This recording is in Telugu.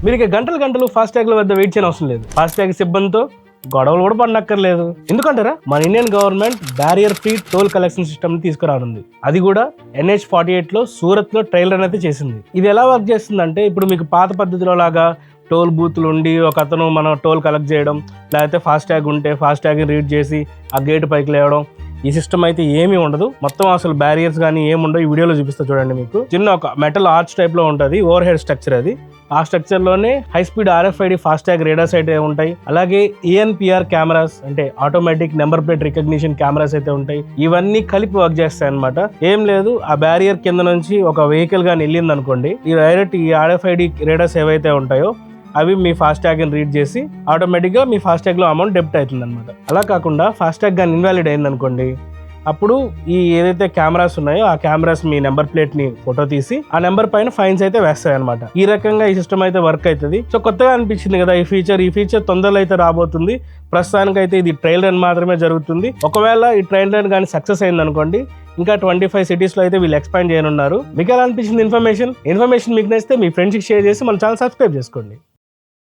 మీరు ఇక గంటలు గంటలు ఫాస్టాగ్ల వద్ద వెయిట్ చేయని అవసరం లేదు. ఫాస్టాగ్ సిబ్బందితో గొడవలు కూడా పడనక్కర్లేదు. ఎందుకంటారా, మన Indian government barrier free toll collection system ని తీసుకురానుంది. అది కూడా NH48 లో సూరత్ లో ట్రయల్ రన్ అయితే చేసింది. ఇది ఎలా వర్క్ చేస్తుందంటే, ఇప్పుడు మీకు పాత పద్ధతిలో లాగా టోల్ బూత్లు ఉండి ఒక అతను మన టోల్ కలెక్ట్ చేయడం, లేకపోతే ఫాస్టాగ్ ఉంటే ఫాస్టాగ్ని రీడ్ చేసి ఆ గేట్ పైకి లేవడం, ఈ సిస్టమ్ అయితే ఏమీ ఉండదు. మొత్తం అసలు బ్యారియర్స్ కానీ ఏముండవు. ఈ వీడియోలో చూపిస్తా చూడండి. మీకు చిన్న ఒక మెటల్ ఆర్చ్ టైప్ లో ఉంటుంది, ఓవర్ హెడ్ స్ట్రక్చర్ అది. ఆ స్ట్రక్చర్ లోనే high speed RFID FASTag radars అయితే ఉంటాయి. అలాగే ANPR కెమెరాస్ అంటే automatic number plate recognition cameras అయితే ఉంటాయి. ఇవన్నీ కలిపి వర్క్ చేస్తాయి అనమాట. ఏం లేదు, ఆ బ్యారియర్ కింద నుంచి ఒక వెహికల్ గానీ వెళ్ళింది అనుకోండి, ఈ డైరెక్ట్ ఈ RFID రేడార్స్ ఏవైతే ఉంటాయో అవి మీ ఫాస్టాగ్ ని రీడ్ చేసి ఆటోమేటిక్గా మీ ఫాస్టాగ్ లో అమౌంట్ డెబిట్ అవుతుంది అనమాట. అలా కాకుండా ఫాస్టాగ్ గానీ ఇన్వాలిడ్ అయింది అనుకోండి, అప్పుడు ఈ ఏదైతే కెమెరాస్ ఉన్నాయో ఆ కెమెరాస్ మీ నెంబర్ ప్లేట్ ని ఫోటో తీసి ఆ నెంబర్ పైన ఫైన్స్ అయితే వేస్తాయి అనమాట. ఈ రకంగా ఈ సిస్టమ్ అయితే వర్క్ అవుతుంది. సో కొత్తగా అనిపించింది కదా ఈ ఫీచర్ తొందరలో అయితే రాబోతుంది. ప్రస్తుతానికైతే ఇది ట్రయల్ రన్ మాత్రమే జరుగుతుంది. ఒకవేళ ఈ ట్రయల్ రన్ కానీ సక్సెస్ అయింది అనుకోండి, ఇంకా 25 సిటీస్ లో అయితే వీళ్ళు ఎక్స్పాండ్ చేయనున్నారు. మీకు ఎలా అనిపించింది ఇన్ఫర్మేషన్ మీకు నచ్చితే మీ ఫ్రెండ్స్కి షేర్ చేసి మన ఛానల్ సబ్స్క్రైబ్ చేసుకోండి.